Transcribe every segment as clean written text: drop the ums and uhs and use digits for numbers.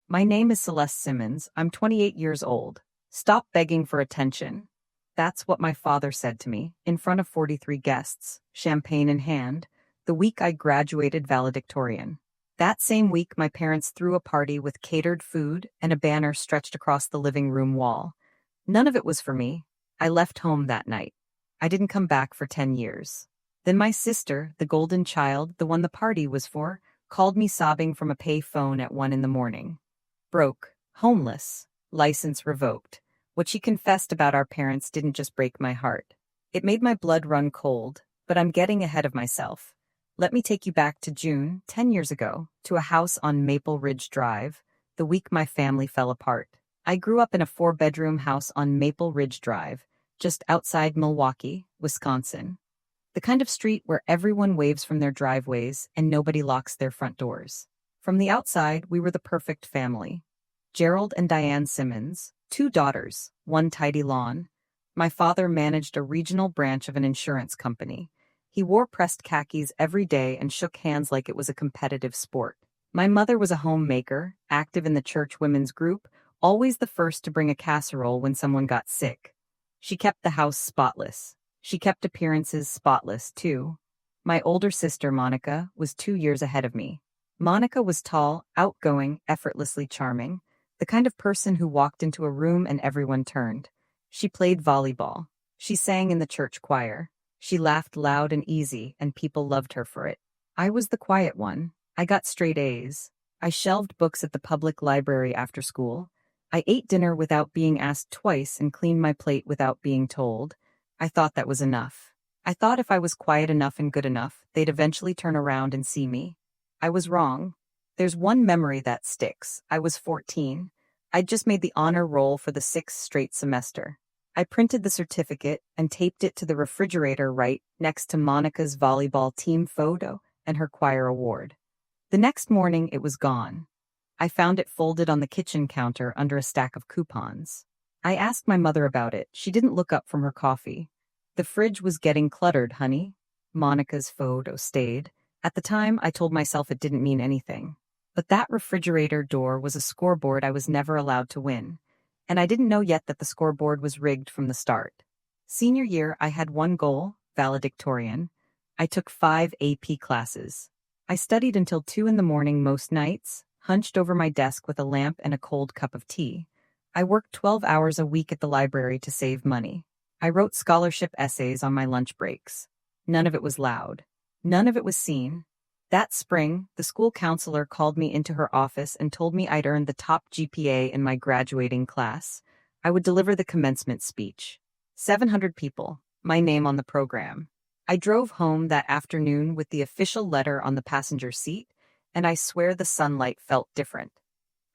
My name is Celeste Simmons. I'm 28 years old. Stop begging for attention. That's what my father said to me, in front of 43 guests, champagne in hand, the week I graduated valedictorian. That same week, my parents threw a party with catered food and a banner stretched across the living room wall. None of it was for me. I left home that night. I didn't come back for 10 years. Then my sister, the golden child, the one the party was for, called me sobbing from a pay phone at 1 in the morning. Broke, homeless, license revoked. What she confessed about our parents didn't just break my heart. It made my blood run cold, but I'm getting ahead of myself. Let me take you back to June, 10 years ago, to a house on Maple Ridge Drive, the week my family fell apart. I grew up in a 4-bedroom house on Maple Ridge Drive, just outside Milwaukee, Wisconsin. The kind of street where everyone waves from their driveways and nobody locks their front doors. From the outside, we were the perfect family. Gerald and Diane Simmons, 2 daughters, 1 tidy lawn. My father managed a regional branch of an insurance company. He wore pressed khakis every day and shook hands like it was a competitive sport. My mother was a homemaker, active in the church women's group, always the first to bring a casserole when someone got sick. She kept the house spotless. She kept appearances spotless, too. My older sister, Monica, was 2 years ahead of me. Monica was tall, outgoing, effortlessly charming, the kind of person who walked into a room and everyone turned. She played volleyball. She sang in the church choir. She laughed loud and easy, and people loved her for it. I was the quiet one. I got straight A's. I shelved books at the public library after school. I ate dinner without being asked twice and cleaned my plate without being told. I thought that was enough. I thought if I was quiet enough and good enough, they'd eventually turn around and see me. I was wrong. There's one memory that sticks. I was 14. I'd just made the honor roll for the 6th straight semester. I printed the certificate and taped it to the refrigerator right next to Monica's volleyball team photo and her choir award. The next morning, it was gone. I found it folded on the kitchen counter under a stack of coupons. I asked my mother about it. She didn't look up from her coffee. The fridge was getting cluttered, honey. Monica's photo stayed. At the time, I told myself it didn't mean anything. But that refrigerator door was a scoreboard I was never allowed to win. And I didn't know yet that the scoreboard was rigged from the start. Senior year, I had one goal, valedictorian. I took 5 AP classes. I studied until 2 in the morning most nights, hunched over my desk with a lamp and a cold cup of tea. I worked 12 hours a week at the library to save money. I wrote scholarship essays on my lunch breaks. None of it was loud. None of it was seen. That spring, the school counselor called me into her office and told me I'd earned the top GPA in my graduating class. I would deliver the commencement speech. 700 people, my name on the program. I drove home that afternoon with the official letter on the passenger seat, and I swear the sunlight felt different.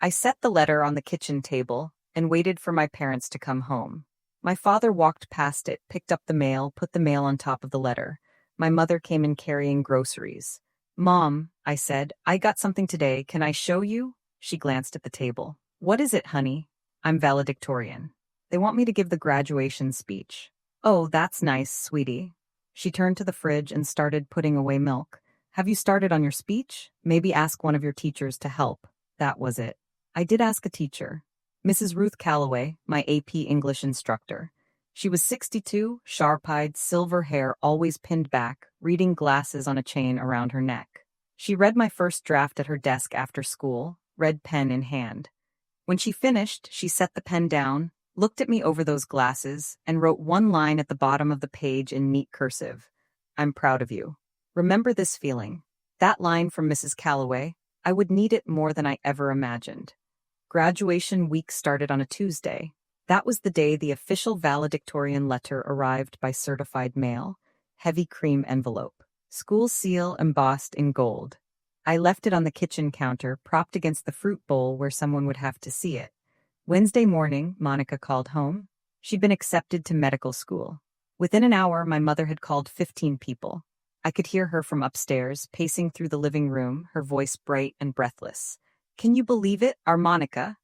I set the letter on the kitchen table and waited for my parents to come home. My father walked past it, picked up the mail, put the mail on top of the letter. My mother came in carrying groceries. "Mom," I said, "I got something today. Can I show you?" She glanced at the table. "What is it, honey?" "I'm valedictorian. They want me to give the graduation speech." "Oh, that's nice, sweetie." She turned to the fridge and started putting away milk. "Have you started on your speech? Maybe ask one of your teachers to help." That was it. I did ask a teacher. Mrs. Ruth Calloway, my AP English instructor. She was 62, sharp-eyed, silver hair always pinned back, reading glasses on a chain around her neck. She read my first draft at her desk after school, red pen in hand. When she finished, she set the pen down, looked at me over those glasses, and wrote one line at the bottom of the page in neat cursive. "I'm proud of you. Remember this feeling." That line from Mrs. Calloway, I would need it more than I ever imagined. Graduation week started on a Tuesday. That was the day the official valedictorian letter arrived by certified mail, heavy cream envelope, school seal embossed in gold. I left it on the kitchen counter, propped against the fruit bowl where someone would have to see it. Wednesday morning, Monica called home. She'd been accepted to medical school. Within an hour, my mother had called 15 people. I could hear her from upstairs, pacing through the living room, her voice bright and breathless. "Can you believe it? Our Monica."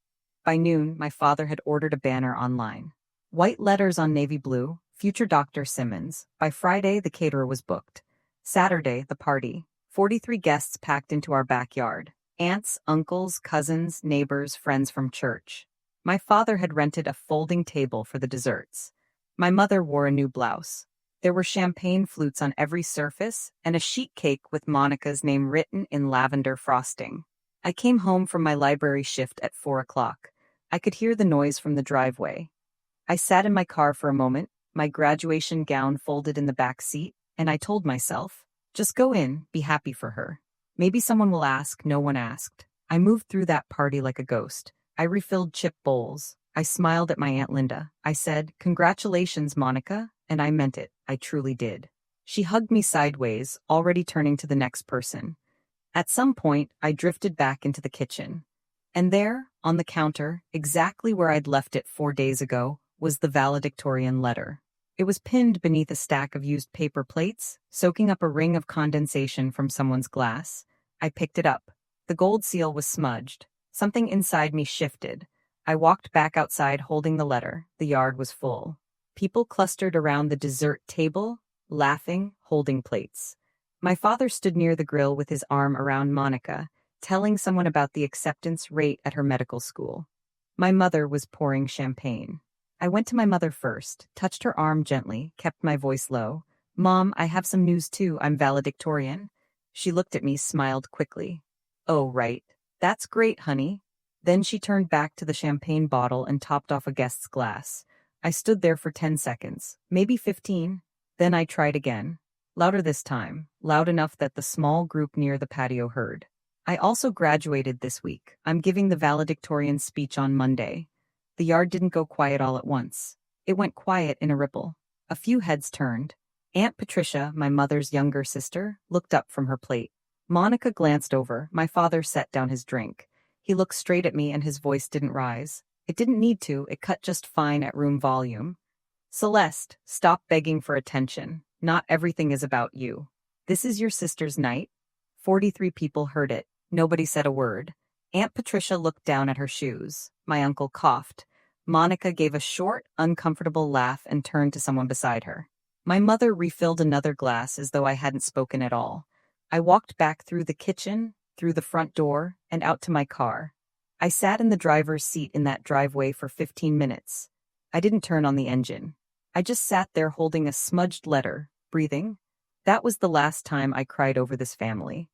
By noon, my father had ordered a banner online. White letters on navy blue, "Future Dr. Simmons." By Friday, the caterer was booked. Saturday, the party. 43 guests packed into our backyard. Aunts, uncles, cousins, neighbors, friends from church. My father had rented a folding table for the desserts. My mother wore a new blouse. There were champagne flutes on every surface and a sheet cake with Monica's name written in lavender frosting. I came home from my library shift at 4 o'clock. I could hear the noise from the driveway. I sat in my car for a moment, my graduation gown folded in the back seat, and I told myself, just go in, be happy for her. Maybe someone will ask. No one asked. I moved through that party like a ghost. I refilled chip bowls. I smiled at my Aunt Linda. I said, "Congratulations, Monica," and I meant it. I truly did. She hugged me sideways, already turning to the next person. At some point, I drifted back into the kitchen. And there, on the counter, exactly where I'd left it 4 days ago, was the valedictorian letter. It was pinned beneath a stack of used paper plates, soaking up a ring of condensation from someone's glass. I picked it up. The gold seal was smudged. Something inside me shifted. I walked back outside holding the letter. The yard was full. People clustered around the dessert table, laughing, holding plates. My father stood near the grill with his arm around Monica, telling someone about the acceptance rate at her medical school. My mother was pouring champagne. I went to my mother first, touched her arm gently, kept my voice low. "Mom, I have some news too. I'm valedictorian." She looked at me, smiled quickly. "Oh, right. That's great, honey." Then she turned back to the champagne bottle and topped off a guest's glass. I stood there for 10 seconds, maybe 15. Then I tried again. Louder this time, loud enough that the small group near the patio heard. "I also graduated this week. I'm giving the valedictorian speech on Monday." The yard didn't go quiet all at once. It went quiet in a ripple. A few heads turned. Aunt Patricia, my mother's younger sister, looked up from her plate. Monica glanced over. My father set down his drink. He looked straight at me and his voice didn't rise. It didn't need to, it cut just fine at room volume. "Celeste, stop begging for attention. Not everything is about you. This is your sister's night." 43 people heard it. Nobody said a word. Aunt Patricia looked down at her shoes. My uncle coughed. Monica gave a short, uncomfortable laugh and turned to someone beside her. My mother refilled another glass as though I hadn't spoken at all. I walked back through the kitchen, through the front door, and out to my car. I sat in the driver's seat in that driveway for 15 minutes. I didn't turn on the engine. I just sat there holding a smudged letter, breathing. That was the last time I cried over this family.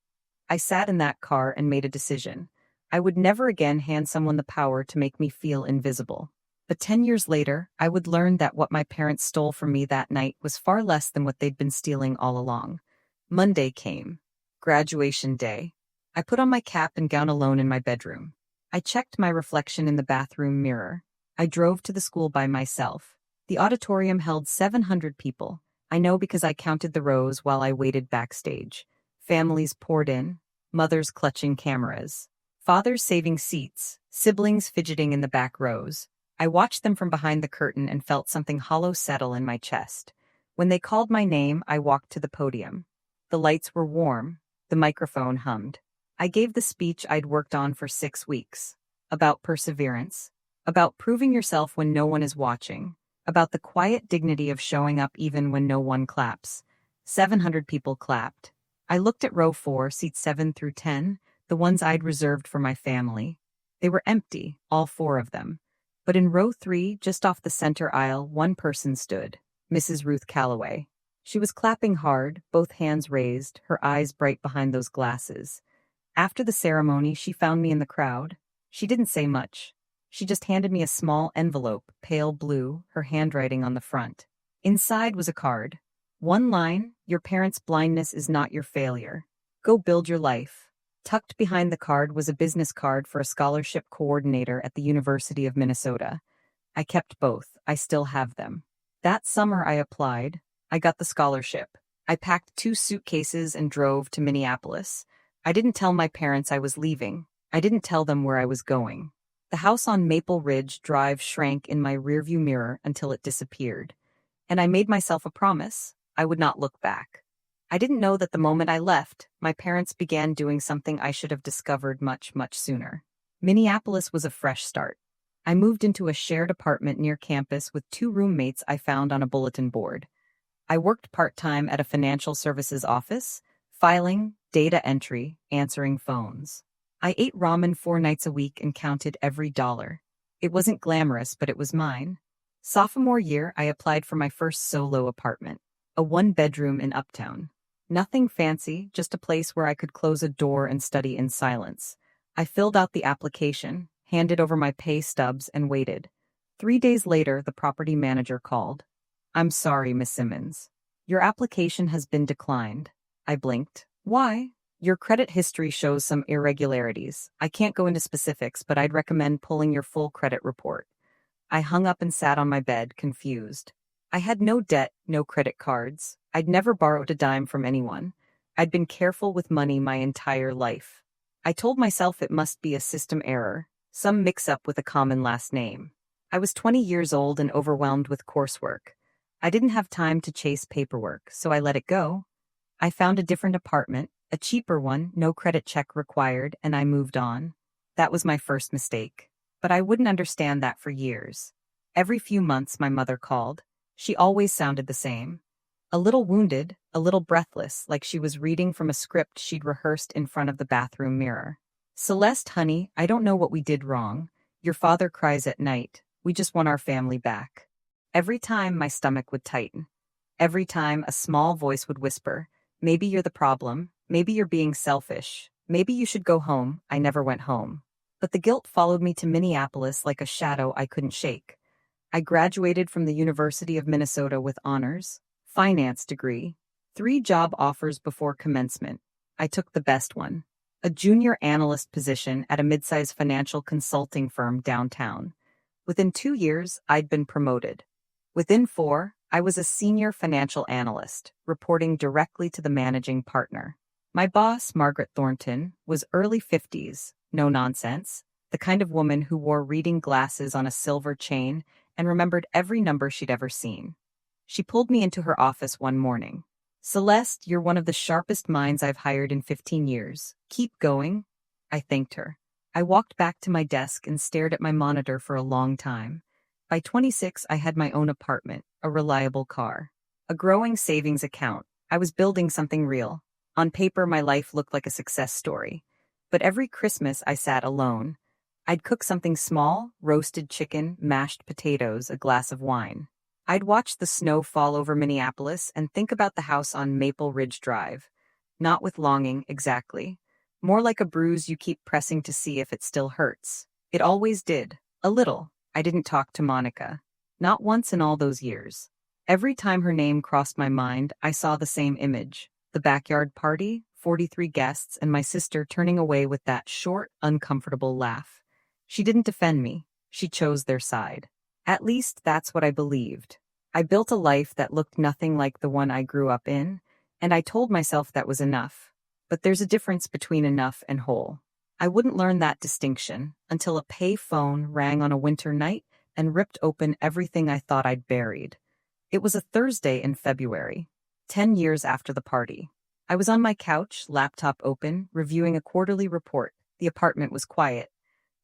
I sat in that car and made a decision. I would never again hand someone the power to make me feel invisible. But 10 years later, I would learn that what my parents stole from me that night was far less than what they'd been stealing all along. Monday came. Graduation day. I put on my cap and gown alone in my bedroom. I checked my reflection in the bathroom mirror. I drove to the school by myself. The auditorium held 700 people. I know because I counted the rows while I waited backstage. Families poured in, mothers clutching cameras, fathers saving seats, siblings fidgeting in the back rows. I watched them from behind the curtain and felt something hollow settle in my chest. When they called my name, I walked to the podium. The lights were warm. The microphone hummed. I gave the speech I'd worked on for 6 weeks. About perseverance. About proving yourself when no one is watching. About the quiet dignity of showing up even when no one claps. 700 people clapped. I looked at row 4, seats 7 through 10, the ones I'd reserved for my family. They were empty, all 4 of them. But in row 3, just off the center aisle, one person stood, Mrs. Ruth Calloway. She was clapping hard, both hands raised, her eyes bright behind those glasses. After the ceremony, she found me in the crowd. She didn't say much. She just handed me a small envelope, pale blue, her handwriting on the front. Inside was a card. One line, "Your parents' blindness is not your failure. Go build your life." Tucked behind the card was a business card for a scholarship coordinator at the University of Minnesota. I kept both. I still have them. That summer I applied. I got the scholarship. I packed 2 suitcases and drove to Minneapolis. I didn't tell my parents I was leaving. I didn't tell them where I was going. The house on Maple Ridge Drive shrank in my rearview mirror until it disappeared. And I made myself a promise. I would not look back. I didn't know that the moment I left, my parents began doing something I should have discovered much, much sooner. Minneapolis was a fresh start. I moved into a shared apartment near campus with 2 roommates I found on a bulletin board. I worked part-time at a financial services office, filing, data entry, answering phones. I ate ramen 4 nights a week and counted every dollar. It wasn't glamorous, but it was mine. Sophomore year, I applied for my first solo apartment, a one-bedroom in Uptown. Nothing fancy, just a place where I could close a door and study in silence. I filled out the application, handed over my pay stubs, and waited. 3 days later, the property manager called. "I'm sorry, Miss Simmons. Your application has been declined." I blinked. "Why?" "Your credit history shows some irregularities. I can't go into specifics, but I'd recommend pulling your full credit report." I hung up and sat on my bed, confused. I had no debt, no credit cards. I'd never borrowed a dime from anyone. I'd been careful with money my entire life. I told myself it must be a system error, some mix-up with a common last name. I was 20 years old and overwhelmed with coursework. I didn't have time to chase paperwork, so I let it go. I found a different apartment, a cheaper one, no credit check required, and I moved on. That was my first mistake. But I wouldn't understand that for years. Every few months my mother called. She always sounded the same. A little wounded, a little breathless, like she was reading from a script she'd rehearsed in front of the bathroom mirror. "Celeste, honey, I don't know what we did wrong. Your father cries at night. We just want our family back." Every time my stomach would tighten. Every time a small voice would whisper, "Maybe you're the problem. Maybe you're being selfish. Maybe you should go home." I never went home. But the guilt followed me to Minneapolis like a shadow I couldn't shake. I graduated from the University of Minnesota with honors, finance degree, 3 job offers before commencement. I took the best one, a junior analyst position at a mid-sized financial consulting firm downtown. Within 2 years, I'd been promoted. Within 4, I was a senior financial analyst, reporting directly to the managing partner. My boss, Margaret Thornton, was early 50s, no nonsense, the kind of woman who wore reading glasses on a silver chain and remembered every number she'd ever seen. She pulled me into her office one morning. "Celeste, you're one of the sharpest minds I've hired in 15 years. Keep going." I thanked her. I walked back to my desk and stared at my monitor for a long time. By 26, I had my own apartment, a reliable car, a growing savings account. I was building something real. On paper, my life looked like a success story. But every Christmas, I sat alone. I'd cook something small, roasted chicken, mashed potatoes, a glass of wine. I'd watch the snow fall over Minneapolis and think about the house on Maple Ridge Drive. Not with longing, exactly. More like a bruise you keep pressing to see if it still hurts. It always did. A little. I didn't talk to Monica. Not once in all those years. Every time her name crossed my mind, I saw the same image. The backyard party, 43 guests, and my sister turning away with that short, uncomfortable laugh. She didn't defend me. She chose their side. At least that's what I believed. I built a life that looked nothing like the one I grew up in, and I told myself that was enough. But there's a difference between enough and whole. I wouldn't learn that distinction until a pay phone rang on a winter night and ripped open everything I thought I'd buried. It was a Thursday in February, 10 years after the party. I was on my couch, laptop open, reviewing a quarterly report. The apartment was quiet.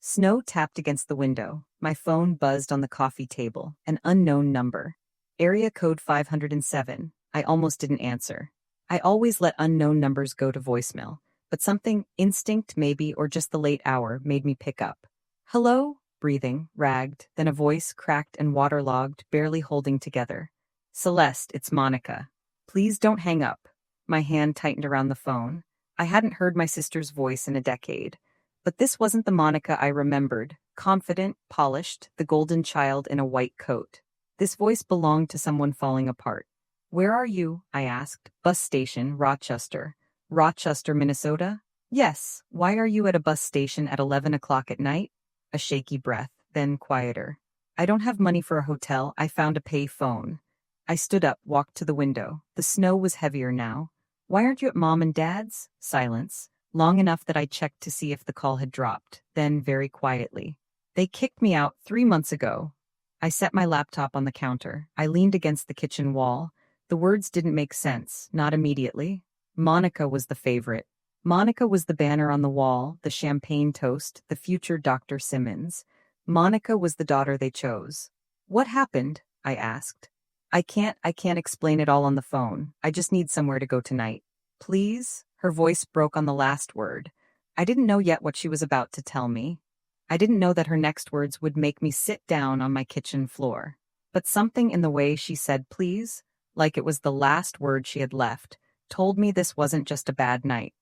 Snow tapped against the window. My phone buzzed on the coffee table. An unknown number. Area code 507. I almost didn't answer. I always let unknown numbers go to voicemail, but something, instinct maybe, or just the late hour, made me pick up. "Hello?" Breathing, ragged, then a voice, cracked and waterlogged, barely holding together. "Celeste, it's Monica. Please don't hang up." My hand tightened around the phone. I hadn't heard my sister's voice in a decade. But this wasn't the Monica I remembered, confident, polished, the golden child in a white coat. This voice belonged to someone falling apart. "Where are you?" I asked. "Bus station, Rochester." "Rochester, Minnesota?" "Yes. Why are you at a bus station at 11 o'clock at night?" A shaky breath, then quieter. "I don't have money for a hotel. I found a pay phone." I stood up, walked to the window. The snow was heavier now. "Why aren't you at Mom and Dad's?" Silence. Long enough that I checked to see if the call had dropped. Then, very quietly, "They kicked me out 3 months ago." I set my laptop on the counter. I leaned against the kitchen wall. The words didn't make sense, not immediately. Monica was the favorite. Monica was the banner on the wall, the champagne toast, the future Dr. Simmons. Monica was the daughter they chose. "What happened?" I asked. I can't explain it all on the phone. I just need somewhere to go tonight." "Please?" Her voice broke on the last word. I didn't know yet what she was about to tell me. I didn't know that her next words would make me sit down on my kitchen floor. But something in the way she said please, like it was the last word she had left, told me this wasn't just a bad night.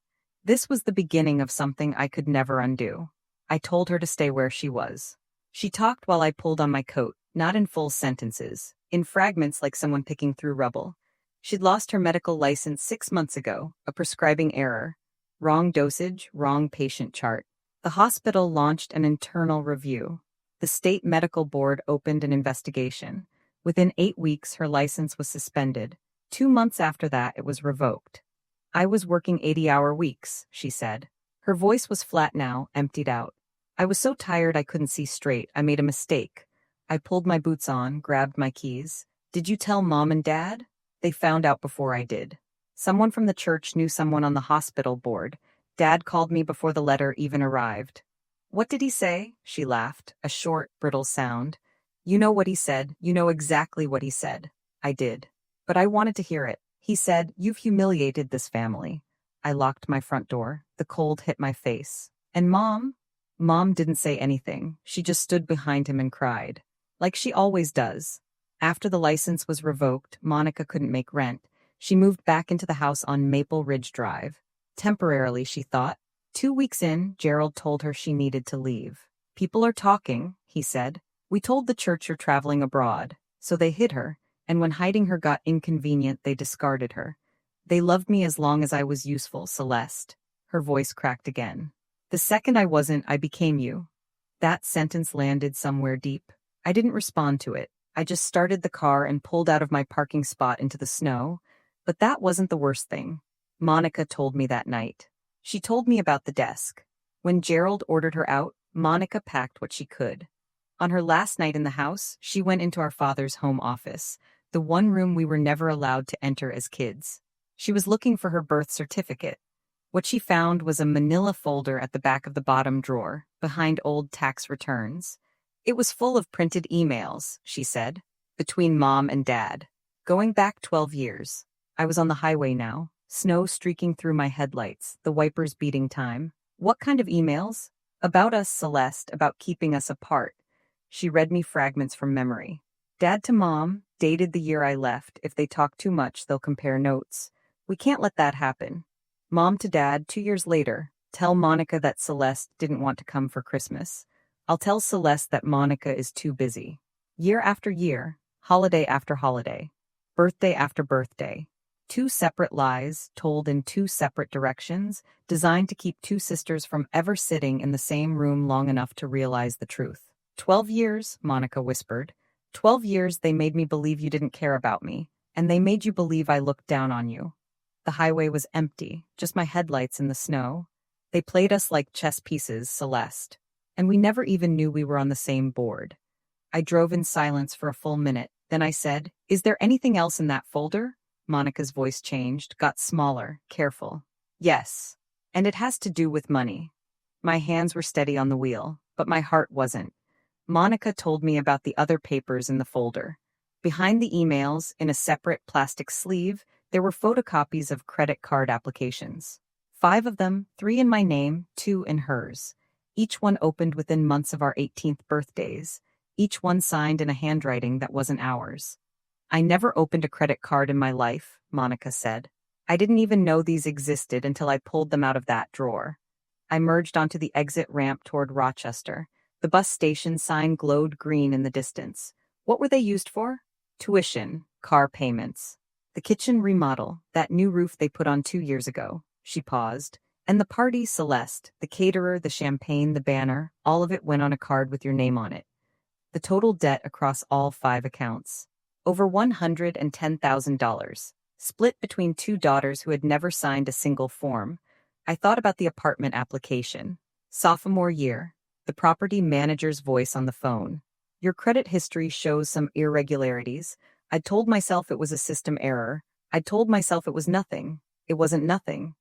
This was the beginning of something I could never undo. I told her to stay where she was. She talked while I pulled on my coat, not in full sentences, in fragments like someone picking through rubble. She'd lost her medical license 6 months ago, a prescribing error. Wrong dosage, wrong patient chart. The hospital launched an internal review. The state medical board opened an investigation. Within 8 weeks, her license was suspended. 2 months after that, it was revoked. I was working 80-hour weeks, she said. Her voice was flat now, emptied out. I was so tired I couldn't see straight. I made a mistake. I pulled my boots on, grabbed my keys. Did you tell Mom and Dad? They found out before I did. Someone from the church knew someone on the hospital board. Dad called me before the letter even arrived. What did he say? She laughed, a short, brittle sound. You know what he said. You know exactly what he said. I did. But I wanted to hear it. He said, "You've humiliated this family." I locked my front door. The cold hit my face. And Mom? Mom didn't say anything. She just stood behind him and cried. Like she always does. After the license was revoked, Monica couldn't make rent. She moved back into the house on Maple Ridge Drive. Temporarily, she thought. 2 weeks in, Gerald told her she needed to leave. People are talking, he said. We told the church you're traveling abroad. So they hid her, and when hiding her got inconvenient, they discarded her. They loved me as long as I was useful, Celeste. Her voice cracked again. The second I wasn't, I became you. That sentence landed somewhere deep. I didn't respond to it. I just started the car and pulled out of my parking spot into the snow. But that wasn't the worst thing. Monica told me that night. She told me about the desk. When Gerald ordered her out, Monica packed what she could. On her last night in the house, she went into our father's home office, the one room we were never allowed to enter as kids. She was looking for her birth certificate. What she found was a manila folder at the back of the bottom drawer, behind old tax returns. It was full of printed emails, she said, between Mom and Dad. Going back 12 years. I was on the highway now, snow streaking through my headlights, the wipers beating time. What kind of emails? About us, Celeste, about keeping us apart. She read me fragments from memory. Dad to Mom, dated the year I left. If they talk too much, they'll compare notes. We can't let that happen. Mom to Dad, 2 years later. Tell Monica that Celeste didn't want to come for Christmas. I'll tell Celeste that Monica is too busy. Year after year, holiday after holiday, birthday after birthday. 2 separate lies, told in 2 separate directions, designed to keep 2 sisters from ever sitting in the same room long enough to realize the truth. 12 years, Monica whispered. 12 years they made me believe you didn't care about me, and they made you believe I looked down on you. The highway was empty, just my headlights in the snow. They played us like chess pieces, Celeste. And we never even knew we were on the same board. I drove in silence for a full minute. Then I said, "Is there anything else in that folder?" Monica's voice changed, got smaller, careful. "Yes. And it has to do with money." My hands were steady on the wheel, but my heart wasn't. Monica told me about the other papers in the folder. Behind the emails, in a separate plastic sleeve, there were photocopies of credit card applications. 5 of them, 3 in my name, 2 in hers. Each one opened within months of our 18th birthdays. Each one signed in a handwriting that wasn't ours. I never opened a credit card in my life, Monica said. I didn't even know these existed until I pulled them out of that drawer. I merged onto the exit ramp toward Rochester. The bus station sign glowed green in the distance. What were they used for? Tuition, car payments. The kitchen remodel, that new roof they put on 2 years ago. She paused. And the party, Celeste, the caterer, the champagne, the banner, all of it went on a card with your name on it. The total debt across all 5 accounts. Over $110,000. Split between 2 daughters who had never signed a single form. I thought about the apartment application. Sophomore year. The property manager's voice on the phone. Your credit history shows some irregularities. I'd told myself it was a system error. I'd told myself it was nothing. It wasn't nothing.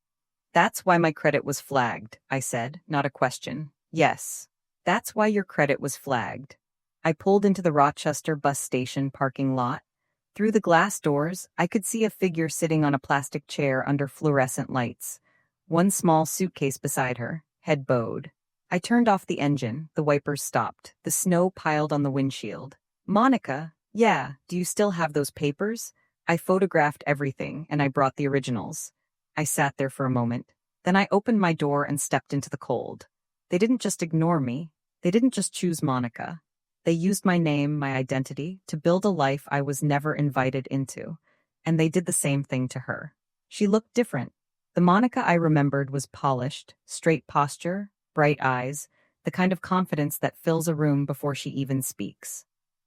That's why my credit was flagged, I said, not a question. Yes. That's why your credit was flagged. I pulled into the Rochester bus station parking lot. Through the glass doors, I could see a figure sitting on a plastic chair under fluorescent lights. One small suitcase beside her, head bowed. I turned off the engine, the wipers stopped, the snow piled on the windshield. Monica, yeah, do you still have those papers? I photographed everything, and I brought the originals. I sat there for a moment. Then I opened my door and stepped into the cold. They didn't just ignore me. They didn't just choose Monica. They used my name, my identity, to build a life I was never invited into. And they did the same thing to her. She looked different. The Monica I remembered was polished, straight posture, bright eyes, the kind of confidence that fills a room before she even speaks.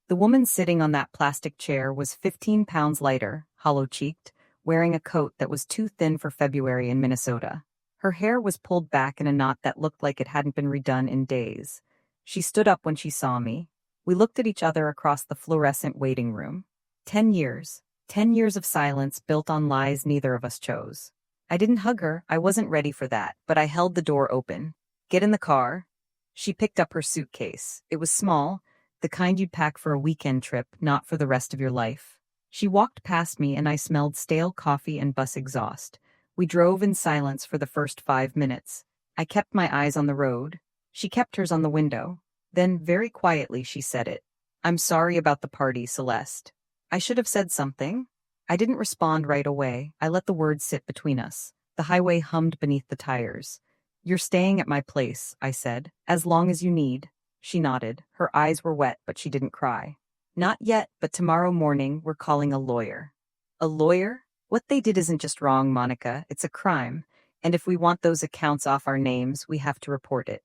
The woman sitting on that plastic chair was 15 pounds lighter, hollow-cheeked, wearing a coat that was too thin for February in Minnesota. Her hair was pulled back in a knot that looked like it hadn't been redone in days. She stood up when she saw me. We looked at each other across the fluorescent waiting room. 10 years. 10 years of silence built on lies neither of us chose. I didn't hug her, I wasn't ready for that, but I held the door open. Get in the car. She picked up her suitcase. It was small, the kind you'd pack for a weekend trip, not for the rest of your life. She walked past me and I smelled stale coffee and bus exhaust. We drove in silence for the first 5 minutes. I kept my eyes on the road. She kept hers on the window. Then, very quietly, she said it. I'm sorry about the party, Celeste. I should have said something. I didn't respond right away. I let the words sit between us. The highway hummed beneath the tires. You're staying at my place, I said, as long as you need. She nodded. Her eyes were wet, but she didn't cry. Not yet, but tomorrow morning we're calling a lawyer. A lawyer? What they did isn't just wrong, Monica. It's a crime. And if we want those accounts off our names, we have to report it.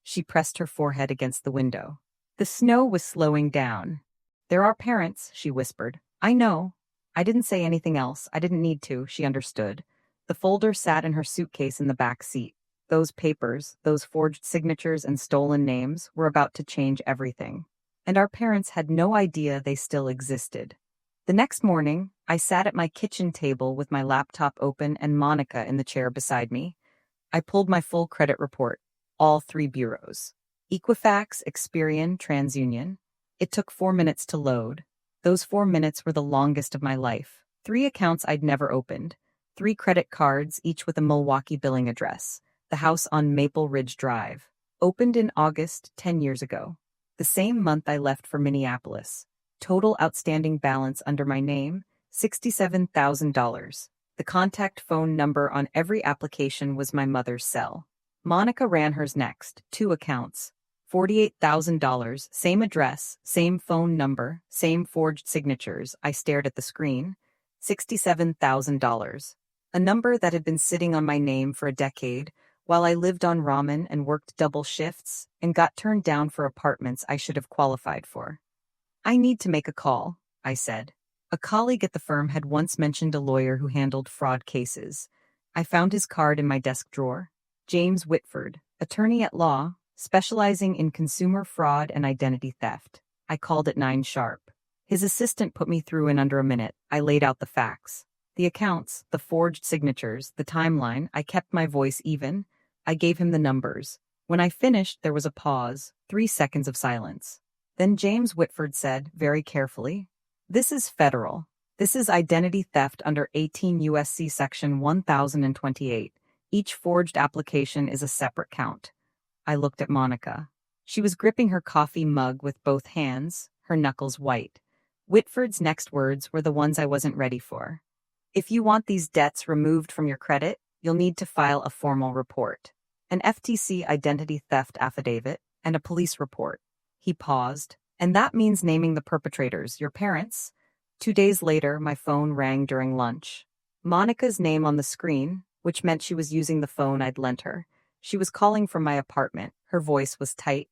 She pressed her forehead against the window. The snow was slowing down. There are parents, she whispered. I know. I didn't say anything else. I didn't need to. She understood. The folder sat in her suitcase in the back seat. Those papers, those forged signatures and stolen names, were about to change everything. And our parents had no idea they still existed. The next morning, I sat at my kitchen table with my laptop open and Monica in the chair beside me. I pulled my full credit report, all 3 bureaus. Equifax, Experian, TransUnion. It took 4 minutes to load. Those 4 minutes were the longest of my life. 3 accounts I'd never opened. 3 credit cards, each with a Milwaukee billing address. The house on Maple Ridge Drive. Opened in August 10 years ago. The same month I left for Minneapolis. Total outstanding balance under my name, $67,000. The contact phone number on every application was my mother's cell. Monica ran hers next, 2 accounts. $48,000, same address, same phone number, same forged signatures. I stared at the screen. $67,000. A number that had been sitting on my name for a decade, while I lived on ramen and worked double shifts and got turned down for apartments I should have qualified for. I need to make a call, I said. A colleague at the firm had once mentioned a lawyer who handled fraud cases. I found his card in my desk drawer. James Whitford, attorney at law, specializing in consumer fraud and identity theft. I called at 9 sharp. His assistant put me through in under a minute. I laid out the facts. The accounts, the forged signatures, the timeline. I kept my voice even. I gave him the numbers. When I finished, there was a pause, 3 seconds of silence. Then James Whitford said, very carefully, "This is federal. This is identity theft under 18 U.S.C. Section 1028. Each forged application is a separate count." I looked at Monica. She was gripping her coffee mug with both hands, her knuckles white. Whitford's next words were the ones I wasn't ready for. "If you want these debts removed from your credit, you'll need to file a formal report. An FTC identity theft affidavit, and a police report." He paused. "And that means naming the perpetrators, your parents?" 2 days later, my phone rang during lunch. Monica's name on the screen, which meant she was using the phone I'd lent her. She was calling from my apartment. Her voice was tight.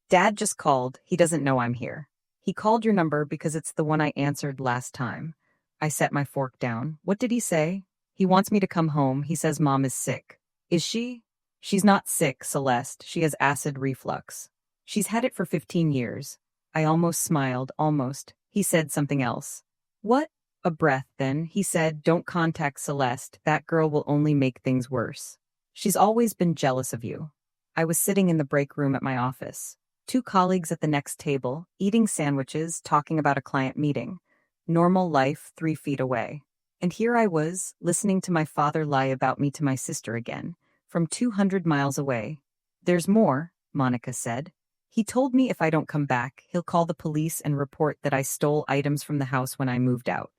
"Dad just called. He doesn't know I'm here. He called your number because it's the one I answered last time." I set my fork down. "What did he say?" "He wants me to come home. He says Mom is sick." "Is she?" "She's not sick, Celeste. She has acid reflux. She's had it for 15 years. I almost smiled, almost. He said something else. "What?" A breath, then. He said, "Don't contact Celeste. That girl will only make things worse. She's always been jealous of you." I was sitting in the break room at my office. 2 colleagues at the next table, eating sandwiches, talking about a client meeting. Normal life 3 feet away. And here I was, listening to my father lie about me to my sister again, from 200 miles away. There's more, Monica said. He told me if I don't come back, he'll call the police and report that I stole items from the house when I moved out.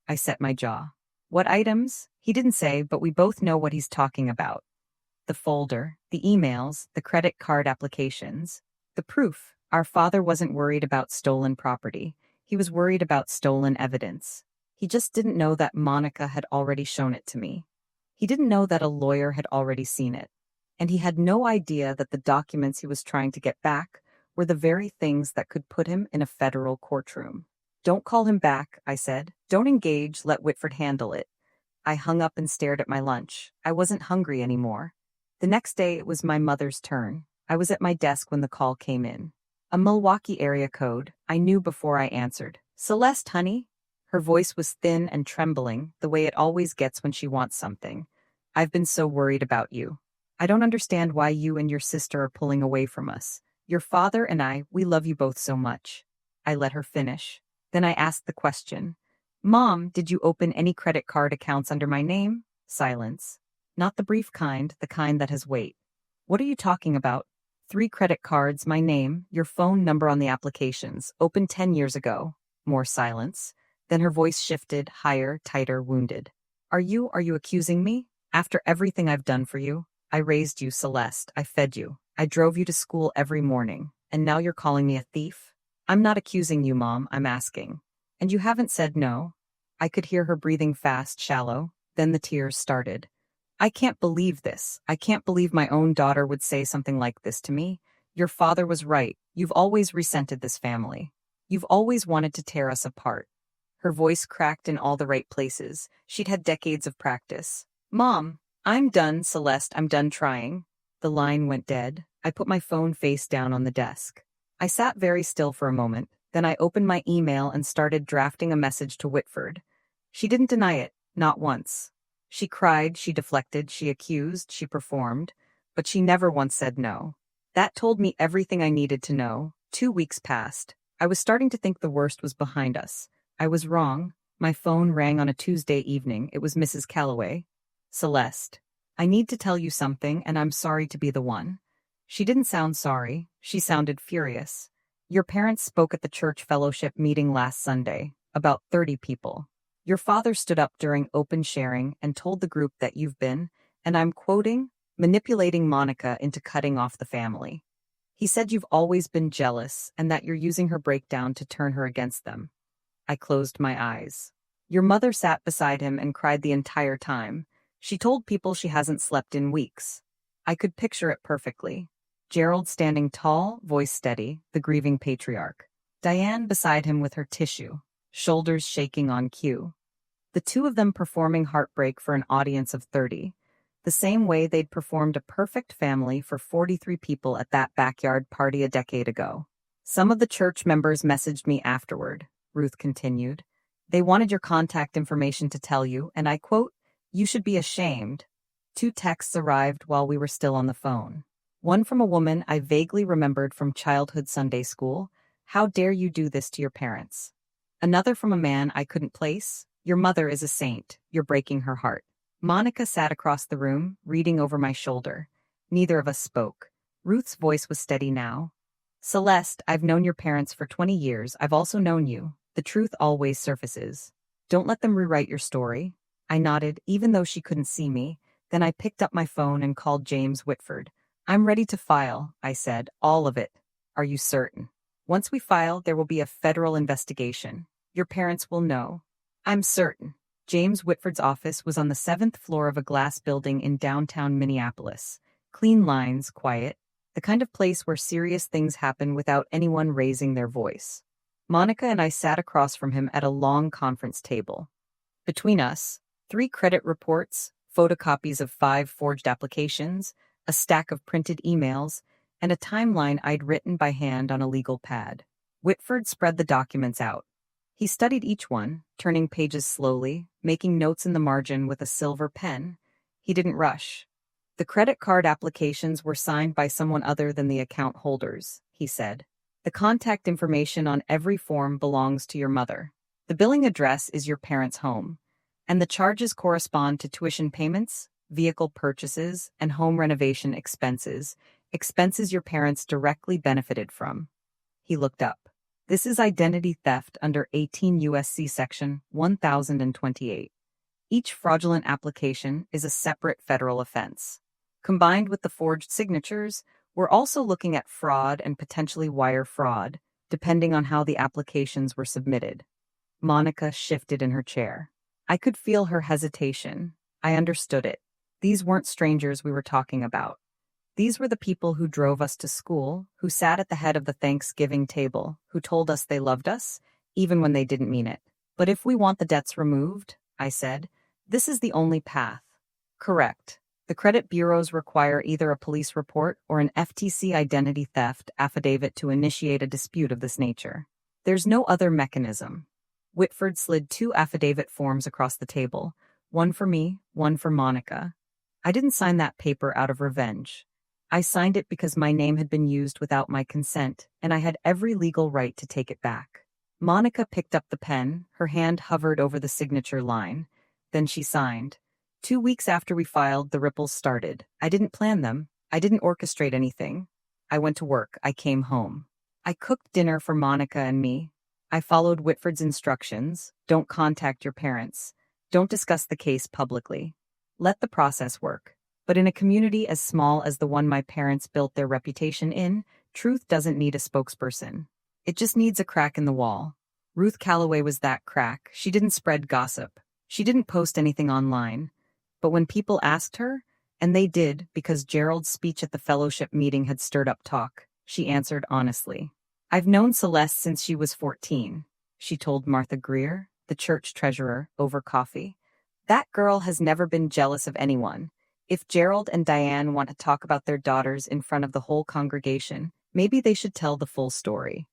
I set my jaw. What items? He didn't say, but we both know what he's talking about. The folder, the emails, the credit card applications. The proof. Our father wasn't worried about stolen property. He was worried about stolen evidence. He just didn't know that Monica had already shown it to me. He didn't know that a lawyer had already seen it. And he had no idea that the documents he was trying to get back were the very things that could put him in a federal courtroom. Don't call him back, I said. Don't engage, let Whitford handle it. I hung up and stared at my lunch. I wasn't hungry anymore. The next day it was my mother's turn. I was at my desk when the call came in. A Milwaukee area code. I knew before I answered. Celeste, honey? Her voice was thin and trembling, the way it always gets when she wants something. I've been so worried about you. I don't understand why you and your sister are pulling away from us. Your father and I, we love you both so much. I let her finish. Then I asked the question. Mom, did you open any credit card accounts under my name? Silence. Not the brief kind, the kind that has weight. What are you talking about? 3 credit cards, my name, your phone number on the applications, opened 10 years ago. More silence. Then her voice shifted, higher, tighter, wounded. Are you accusing me? After everything I've done for you? I raised you, Celeste. I fed you. I drove you to school every morning. And now you're calling me a thief? I'm not accusing you, Mom, I'm asking. And you haven't said no? I could hear her breathing fast, shallow. Then the tears started. I can't believe this. I can't believe my own daughter would say something like this to me. Your father was right. You've always resented this family. You've always wanted to tear us apart. Her voice cracked in all the right places. She'd had decades of practice. Mom, I'm done, Celeste. I'm done trying. The line went dead. I put my phone face down on the desk. I sat very still for a moment. Then I opened my email and started drafting a message to Whitford. She didn't deny it, not once. She cried, she deflected, she accused, she performed, but she never once said no. That told me everything I needed to know. 2 weeks passed. I was starting to think the worst was behind us. I was wrong. My phone rang on a Tuesday evening. It was Mrs. Calloway. Celeste, I need to tell you something, and I'm sorry to be the one. She didn't sound sorry. She sounded furious. Your parents spoke at the church fellowship meeting last Sunday, about 30 people. Your father stood up during open sharing and told the group that you've been, and I'm quoting, manipulating Monica into cutting off the family. He said you've always been jealous and that you're using her breakdown to turn her against them. I closed my eyes. Your mother sat beside him and cried the entire time. She told people she hasn't slept in weeks. I could picture it perfectly. Gerald standing tall, voice steady, the grieving patriarch. Diane beside him with her tissue, shoulders shaking on cue. The two of them performing heartbreak for an audience of 30, the same way they'd performed a perfect family for 43 people at that backyard party a decade ago. Some of the church members messaged me afterward, Ruth continued. They wanted your contact information to tell you, and I quote, you should be ashamed. 2 texts arrived while we were still on the phone. One from a woman I vaguely remembered from childhood Sunday school. How dare you do this to your parents? Another from a man I couldn't place. Your mother is a saint. You're breaking her heart. Monica sat across the room, reading over my shoulder. Neither of us spoke. Ruth's voice was steady now. Celeste, I've known your parents for 20 years. I've also known you. The truth always surfaces. Don't let them rewrite your story. I nodded, even though she couldn't see me. Then I picked up my phone and called James Whitford. I'm ready to file, I said, all of it. Are you certain? Once we file, there will be a federal investigation. Your parents will know. I'm certain. James Whitford's office was on the 7th floor of a glass building in downtown Minneapolis. Clean lines, quiet. The kind of place where serious things happen without anyone raising their voice. Monica and I sat across from him at a long conference table. Between us, 3 credit reports, photocopies of 5 forged applications, a stack of printed emails, and a timeline I'd written by hand on a legal pad. Whitford spread the documents out. He studied each one, turning pages slowly, making notes in the margin with a silver pen. He didn't rush. The credit card applications were signed by someone other than the account holders, he said. The contact information on every form belongs to your mother. The billing address is your parents' home. And the charges correspond to tuition payments, vehicle purchases, and home renovation expenses, Expenses your parents directly benefited from. He looked up. This is identity theft under 18 U.S.C. Section 1028. Each fraudulent application is a separate federal offense. Combined with the forged signatures, we're also looking at fraud and potentially wire fraud, depending on how the applications were submitted. Monica shifted in her chair. I could feel her hesitation. I understood it. These weren't strangers we were talking about. These were the people who drove us to school, who sat at the head of the Thanksgiving table, who told us they loved us, even when they didn't mean it. But if we want the debts removed, I said, this is the only path. Correct. The credit bureaus require either a police report or an FTC identity theft affidavit to initiate a dispute of this nature. There's no other mechanism. Whitford slid 2 affidavit forms across the table, one for me, one for Monica. I didn't sign that paper out of revenge. I signed it because my name had been used without my consent, and I had every legal right to take it back. Monica picked up the pen, her hand hovered over the signature line. Then she signed. 2 weeks after we filed, the ripples started. I didn't plan them. I didn't orchestrate anything. I went to work. I came home. I cooked dinner for Monica and me. I followed Whitford's instructions. Don't contact your parents. Don't discuss the case publicly. Let the process work. But in a community as small as the one my parents built their reputation in, truth doesn't need a spokesperson. It just needs a crack in the wall. Ruth Calloway was that crack. She didn't spread gossip. She didn't post anything online. But when people asked her, and they did because Gerald's speech at the fellowship meeting had stirred up talk, she answered honestly. I've known Celeste since she was 14, she told Martha Greer, the church treasurer, over coffee. That girl has never been jealous of anyone. If Gerald and Diane want to talk about their daughters in front of the whole congregation, maybe they should tell the full story.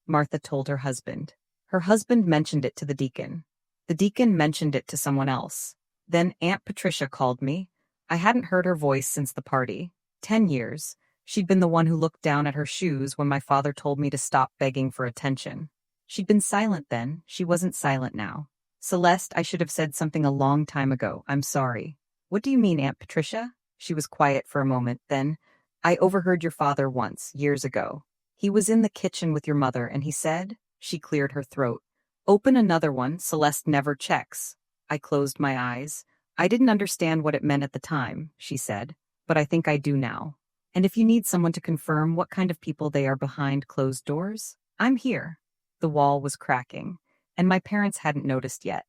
Martha told her husband. Her husband mentioned it to the deacon. The deacon mentioned it to someone else. Then Aunt Patricia called me. I hadn't heard her voice since the party. 10 years. She'd been the one who looked down at her shoes when my father told me to stop begging for attention. She'd been silent then. She wasn't silent now. Celeste, I should have said something a long time ago. I'm sorry. What do you mean, Aunt Patricia? She was quiet for a moment, then. I overheard your father once, years ago. He was in the kitchen with your mother, and he said, she cleared her throat, open another one, Celeste never checks. I closed my eyes. I didn't understand what it meant at the time, she said, but I think I do now. And if you need someone to confirm what kind of people they are behind closed doors, I'm here. The wall was cracking, and my parents hadn't noticed yet.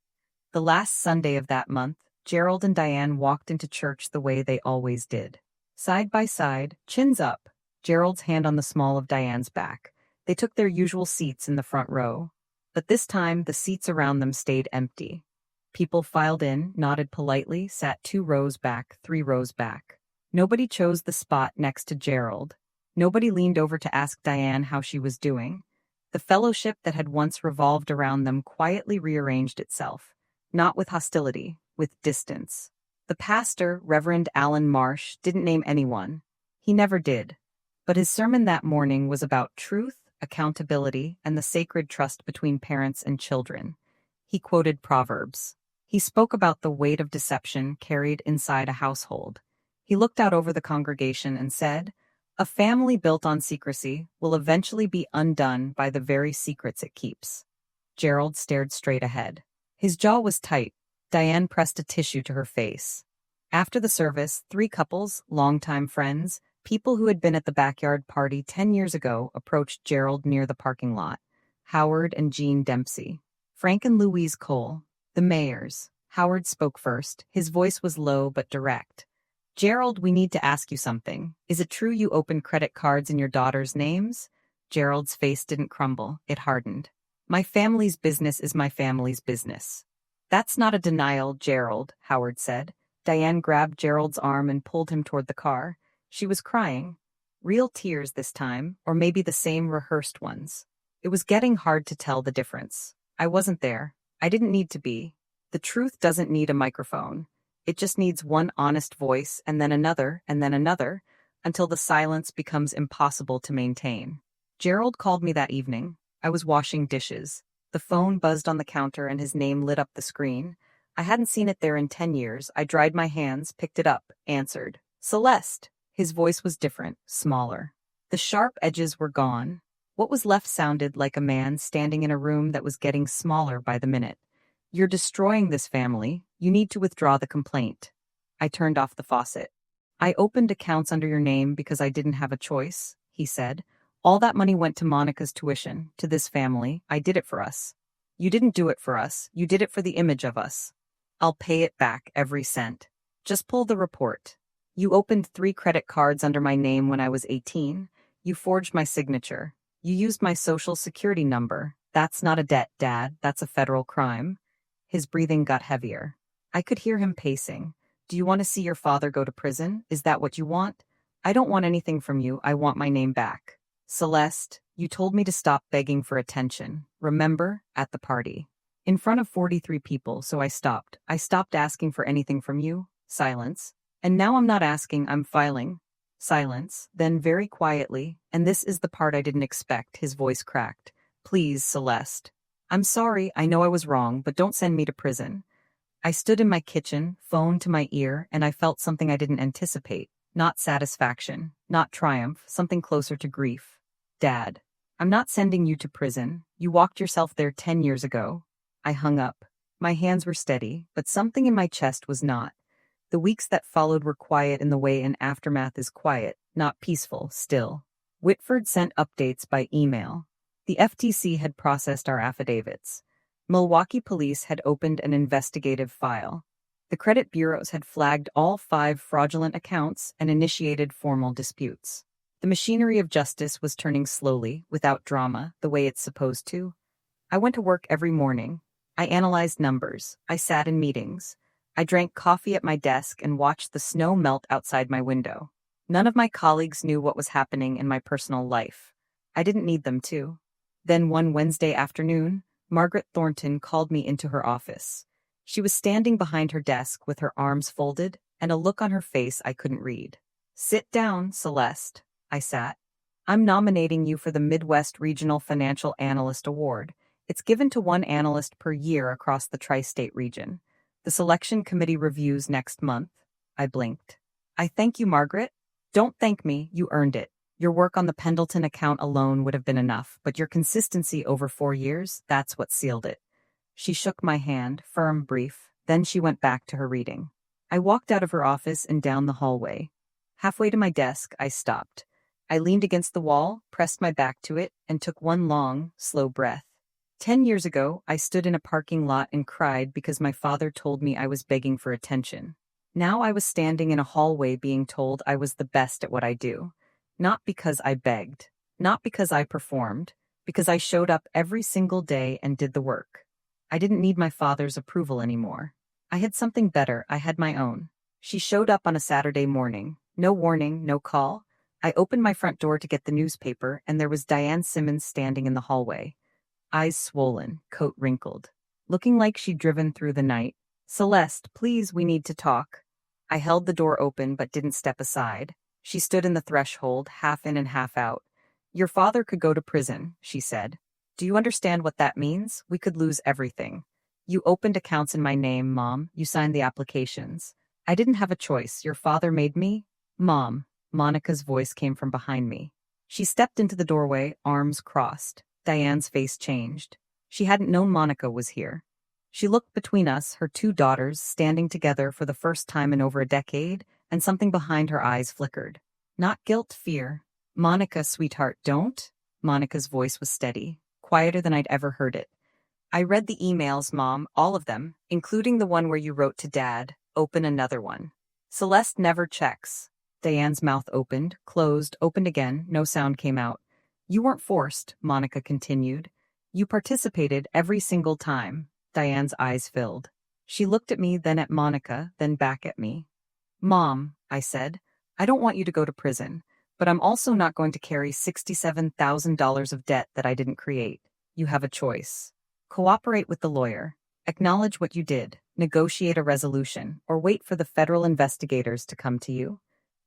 The last Sunday of that month, Gerald and Diane walked into church the way they always did. Side by side, chins up, Gerald's hand on the small of Diane's back. They took their usual seats in the front row. But this time, the seats around them stayed empty. People filed in, nodded politely, sat 2 rows back, 3 rows back. Nobody chose the spot next to Gerald. Nobody leaned over to ask Diane how she was doing. The fellowship that had once revolved around them quietly rearranged itself, not with hostility, with distance. The pastor, Reverend Alan Marsh, didn't name anyone. He never did. But his sermon that morning was about truth, accountability, and the sacred trust between parents and children. He quoted Proverbs. He spoke about the weight of deception carried inside a household. He looked out over the congregation and said, a family built on secrecy will eventually be undone by the very secrets it keeps. Gerald stared straight ahead. His jaw was tight. Diane pressed a tissue to her face. After the service, 3 couples, longtime friends, people who had been at the backyard party 10 years ago, approached Gerald near the parking lot. Howard and Jean Dempsey. Frank and Louise Cole. The mayors. Howard spoke first. His voice was low but direct. Gerald, we need to ask you something. Is it true you opened credit cards in your daughter's names? Gerald's face didn't crumble. It hardened. My family's business is my family's business. That's not a denial, Gerald, Howard said. Diane grabbed Gerald's arm and pulled him toward the car. She was crying. Real tears this time, or maybe the same rehearsed ones. It was getting hard to tell the difference. I wasn't there. I didn't need to be. The truth doesn't need a microphone. It just needs one honest voice, and then another, until the silence becomes impossible to maintain. Gerald called me that evening. I was washing dishes. The phone buzzed on the counter and his name lit up the screen. I hadn't seen it there in 10 years. I dried my hands, picked it up, answered. Celeste. His voice was different, smaller. The sharp edges were gone. What was left sounded like a man standing in a room that was getting smaller by the minute. You're destroying this family. You need to withdraw the complaint. I turned off the faucet. I opened accounts under your name because I didn't have a choice, he said. All that money went to Monica's tuition, to this family. I did it for us. You didn't do it for us. You did it for the image of us. I'll pay it back, every cent. Just pull the report. You opened 3 credit cards under my name when I was 18. You forged my signature. You used my social security number. That's not a debt, Dad. That's a federal crime. His breathing got heavier. I could hear him pacing. Do you want to see your father go to prison? Is that what you want? I don't want anything from you. I want my name back. Celeste, you told me to stop begging for attention. Remember? At the party. In front of 43 people, so I stopped. I stopped asking for anything from you. Silence. And now I'm not asking, I'm filing. Silence. Then very quietly, and this is the part I didn't expect, his voice cracked. Please, Celeste. I'm sorry, I know I was wrong, but don't send me to prison. I stood in my kitchen, phone to my ear, and I felt something I didn't anticipate. Not satisfaction, not triumph, something closer to grief. Dad, I'm not sending you to prison. You walked yourself there 10 years ago. I hung up. My hands were steady, but something in my chest was not. The weeks that followed were quiet in the way an aftermath is quiet, not peaceful, still. Whitford sent updates by email. The FTC had processed our affidavits. Milwaukee police had opened an investigative file. The credit bureaus had flagged all 5 fraudulent accounts and initiated formal disputes. The machinery of justice was turning slowly, without drama, the way it's supposed to. I went to work every morning. I analyzed numbers. I sat in meetings. I drank coffee at my desk and watched the snow melt outside my window. None of my colleagues knew what was happening in my personal life. I didn't need them to. Then one Wednesday afternoon, Margaret Thornton called me into her office. She was standing behind her desk with her arms folded and a look on her face I couldn't read. Sit down, Celeste. I sat. I'm nominating you for the Midwest Regional Financial Analyst Award. It's given to 1 analyst per year across the tri-state region. The selection committee reviews next month. I blinked. I thank you, Margaret. Don't thank me, you earned it. Your work on the Pendleton account alone would have been enough, but your consistency over 4 years, that's what sealed it. She shook my hand, firm, brief, then she went back to her reading. I walked out of her office and down the hallway. Halfway to my desk, I stopped. I leaned against the wall, pressed my back to it, and took one long, slow breath. 10 years ago, I stood in a parking lot and cried because my father told me I was begging for attention. Now I was standing in a hallway being told I was the best at what I do. Not because I begged, not because I performed, because I showed up every single day and did the work. I didn't need my father's approval anymore. I had something better, I had my own. She showed up on a Saturday morning. No warning, no call. I opened my front door to get the newspaper, and there was Diane Simmons standing in the hallway. Eyes swollen, coat wrinkled. Looking like she'd driven through the night. Celeste, please, we need to talk. I held the door open but didn't step aside. She stood in the threshold, half in and half out. Your father could go to prison, she said. Do you understand what that means? We could lose everything. You opened accounts in my name, Mom. You signed the applications. I didn't have a choice. Your father made me. Mom. Monica's voice came from behind me. She stepped into the doorway, arms crossed. Diane's face changed. She hadn't known Monica was here. She looked between us, her 2 daughters, standing together for the first time in over a decade, and something behind her eyes flickered. Not guilt, fear. Monica, sweetheart, don't. Monica's voice was steady, quieter than I'd ever heard it. I read the emails, Mom, all of them, including the one where you wrote to Dad. Open another one. Celeste never checks. Diane's mouth opened, closed, opened again. No sound came out. You weren't forced, Monica continued. You participated every single time. Diane's eyes filled. She looked at me, then at Monica, then back at me. Mom, I said, I don't want you to go to prison, but I'm also not going to carry $67,000 of debt that I didn't create. You have a choice. Cooperate with the lawyer. Acknowledge what you did. Negotiate a resolution, or wait for the federal investigators to come to you.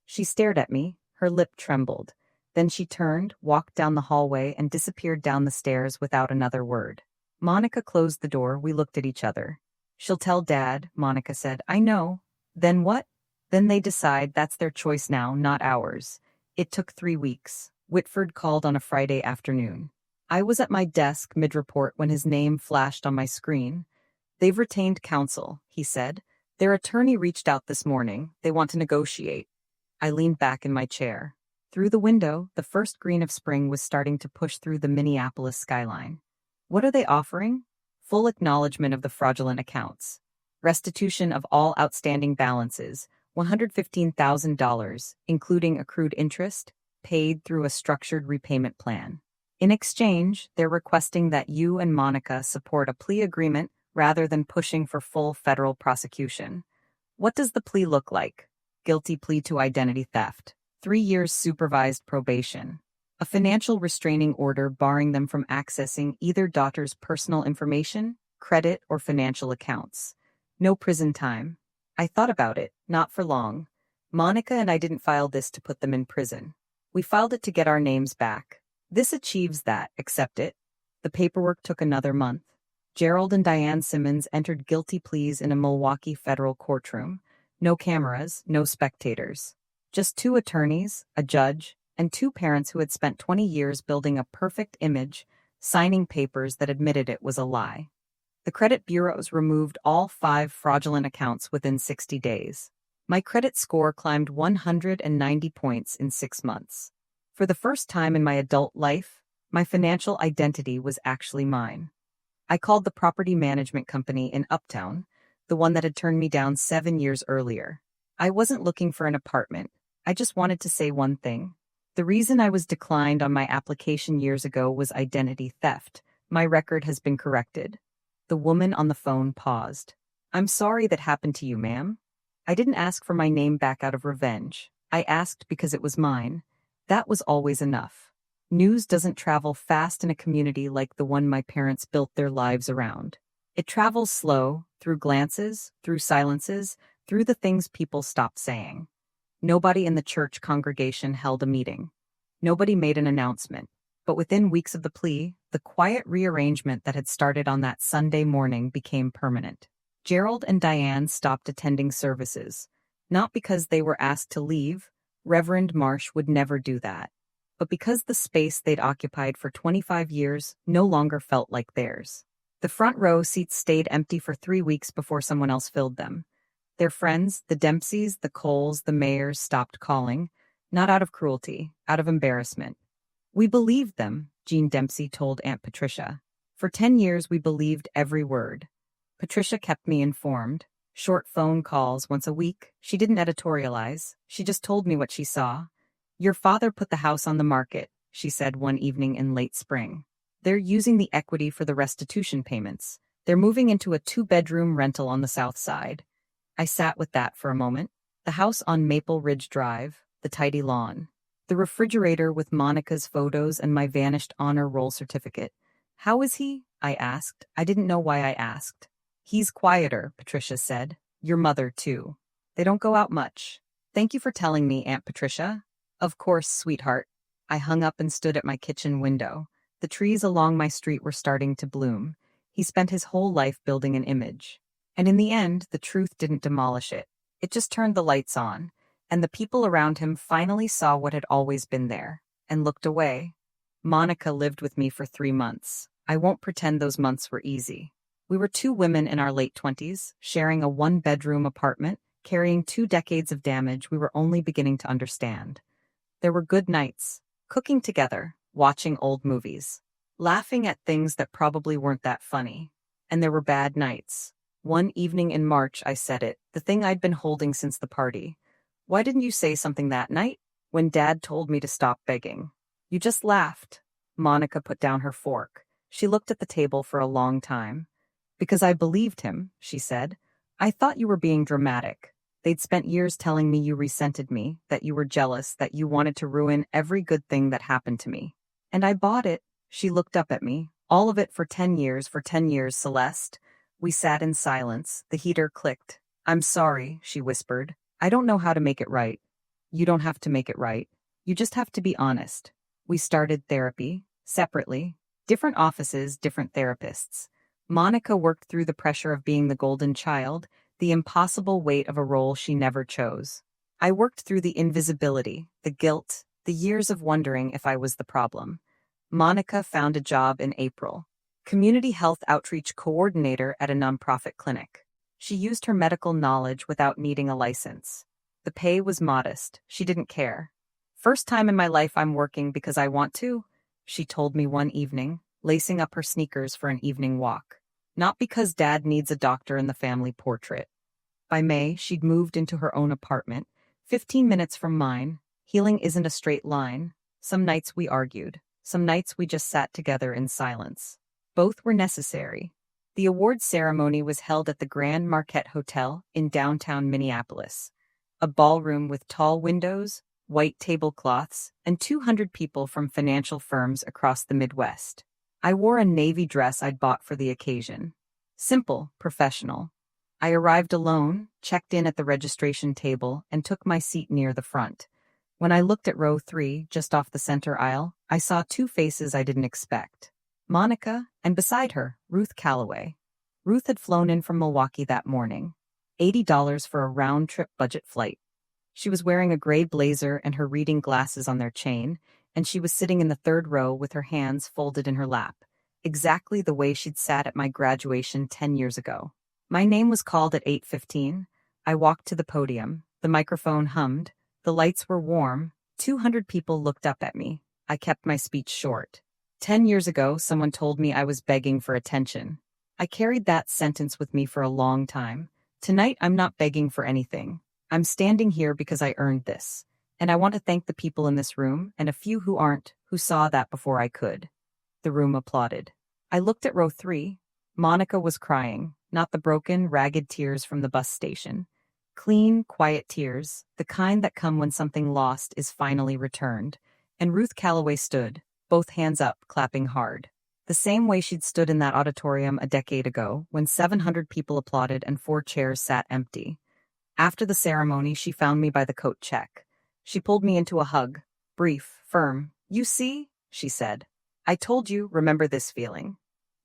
She stared at me. Her lip trembled. Then she turned, walked down the hallway, and disappeared down the stairs without another word. Monica closed the door. We looked at each other. She'll tell Dad, Monica said. I know. Then what? Then they decide that's their choice now, not ours. It took 3 weeks. Whitford called on a Friday afternoon. I was at my desk mid-report when his name flashed on my screen. They've retained counsel, he said. Their attorney reached out this morning. They want to negotiate. I leaned back in my chair. Through the window, the first green of spring was starting to push through the Minneapolis skyline. What are they offering? Full acknowledgement of the fraudulent accounts. Restitution of all outstanding balances, $115,000, including accrued interest, paid through a structured repayment plan. In exchange, they're requesting that you and Monica support a plea agreement rather than pushing for full federal prosecution. What does the plea look like? Guilty plea to identity theft, 3 years supervised probation, a financial restraining order barring them from accessing either daughter's personal information, credit, or financial accounts. No prison time. I thought about it, not for long. Monica and I didn't file this to put them in prison. We filed it to get our names back. This achieves that, accept it. The paperwork took another month. Gerald and Diane Simmons entered guilty pleas in a Milwaukee federal courtroom. No cameras, no spectators. Just 2 attorneys, a judge, and 2 parents who had spent 20 years building a perfect image, signing papers that admitted it was a lie. The credit bureaus removed all 5 fraudulent accounts within 60 days. My credit score climbed 190 points in 6 months. For the first time in my adult life, my financial identity was actually mine. I called the property management company in Uptown, the one that had turned me down 7 years earlier. I wasn't looking for an apartment. I just wanted to say one thing. The reason I was declined on my application years ago was identity theft. My record has been corrected. The woman on the phone paused. I'm sorry that happened to you, ma'am. I didn't ask for my name back out of revenge. I asked because it was mine. That was always enough. News doesn't travel fast in a community like the one my parents built their lives around. It travels slow, through glances, through silences, through the things people stop saying. Nobody in the church congregation held a meeting. Nobody made an announcement. But within weeks of the plea, the quiet rearrangement that had started on that Sunday morning became permanent. Gerald and Diane stopped attending services. Not because they were asked to leave, Reverend Marsh would never do that, but because the space they'd occupied for 25 years no longer felt like theirs. The front row seats stayed empty for 3 weeks before someone else filled them. Their friends, the Dempseys, the Coles, the Mayers, stopped calling, not out of cruelty, out of embarrassment. We believed them, Jean Dempsey told Aunt Patricia. For 10 years we believed every word. Patricia kept me informed. Short phone calls once a week. She didn't editorialize. She just told me what she saw. Your father put the house on the market, she said one evening in late spring. They're using the equity for the restitution payments. They're moving into a 2-bedroom rental on the south side. I sat with that for a moment. The house on Maple Ridge Drive, the tidy lawn. The refrigerator with Monica's photos and my vanished honor roll certificate. How is he? I asked. I didn't know why I asked. He's quieter, Patricia said. Your mother, too. They don't go out much. Thank you for telling me, Aunt Patricia. Of course, sweetheart. I hung up and stood at my kitchen window. The trees along my street were starting to bloom. He spent his whole life building an image. And in the end, the truth didn't demolish it. It just turned the lights on, and the people around him finally saw what had always been there, and looked away. Monica lived with me for 3 months. I won't pretend those months were easy. We were 2 women in our late 20s, sharing a 1-bedroom apartment, carrying 2 decades of damage we were only beginning to understand. There were good nights, cooking together, watching old movies, laughing at things that probably weren't that funny. And there were bad nights. One evening in March, I said it, the thing I'd been holding since the party. Why didn't you say something that night? When Dad told me to stop begging. You just laughed. Monica put down her fork. She looked at the table for a long time. Because I believed him, she said. I thought you were being dramatic. They'd spent years telling me you resented me, that you were jealous, that you wanted to ruin every good thing that happened to me. And I bought it. She looked up at me. All of it for 10 years, Celeste. We sat in silence. The heater clicked. I'm sorry, she whispered. I don't know how to make it right. You don't have to make it right. You just have to be honest. We started therapy, separately. Different offices, different therapists. Monica worked through the pressure of being the golden child, the impossible weight of a role she never chose. I worked through the invisibility, the guilt, the years of wondering if I was the problem. Monica found a job in April. Community health outreach coordinator at a nonprofit clinic. She used her medical knowledge without needing a license. The pay was modest. She didn't care. "First time in my life I'm working because I want to," she told me one evening, lacing up her sneakers for an evening walk. Not because Dad needs a doctor in the family portrait. By May, she'd moved into her own apartment, 15 minutes from mine. Healing isn't a straight line. Some nights we argued. Some nights we just sat together in silence. Both were necessary. The awards ceremony was held at the Grand Marquette Hotel in downtown Minneapolis. A ballroom with tall windows, white tablecloths, and 200 people from financial firms across the Midwest. I wore a navy dress I'd bought for the occasion. Simple, professional. I arrived alone, checked in at the registration table, and took my seat near the front. When I looked at row 3, just off the center aisle, I saw two faces I didn't expect. Monica, and beside her, Ruth Calloway. Ruth had flown in from Milwaukee that morning. $80 for a round-trip budget flight. She was wearing a gray blazer and her reading glasses on their chain, and she was sitting in the third row with her hands folded in her lap, exactly the way she'd sat at my graduation 10 years ago. My name was called at 8:15. I walked to the podium. The microphone hummed. The lights were warm. 200 people looked up at me. I kept my speech short. 10 years ago, someone told me I was begging for attention. I carried that sentence with me for a long time. Tonight, I'm not begging for anything. I'm standing here because I earned this. And I want to thank the people in this room, and a few who aren't, who saw that before I could. The room applauded. I looked at row 3. Monica was crying, not the broken, ragged tears from the bus station. Clean, quiet tears, the kind that come when something lost is finally returned. And Ruth Calloway stood, both hands up, clapping hard. The same way she'd stood in that auditorium a decade ago, when 700 people applauded and 4 chairs sat empty. After the ceremony, she found me by the coat check. She pulled me into a hug, brief, firm. "You see," she said. "I told you, remember this feeling."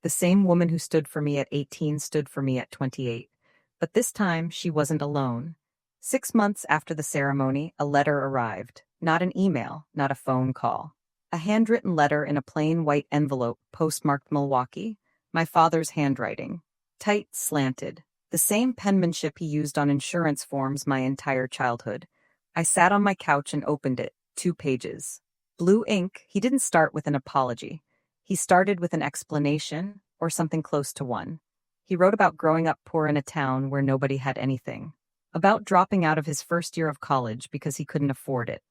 The same woman who stood for me at 18 stood for me at 28. But this time, she wasn't alone. 6 months after the ceremony, a letter arrived. Not an email, not a phone call. A handwritten letter in a plain white envelope, postmarked Milwaukee. My father's handwriting. Tight, slanted. The same penmanship he used on insurance forms my entire childhood. I sat on my couch and opened it. 2 pages. Blue ink. He didn't start with an apology. He started with an explanation, or something close to one. He wrote about growing up poor in a town where nobody had anything. About dropping out of his first year of college because he couldn't afford it.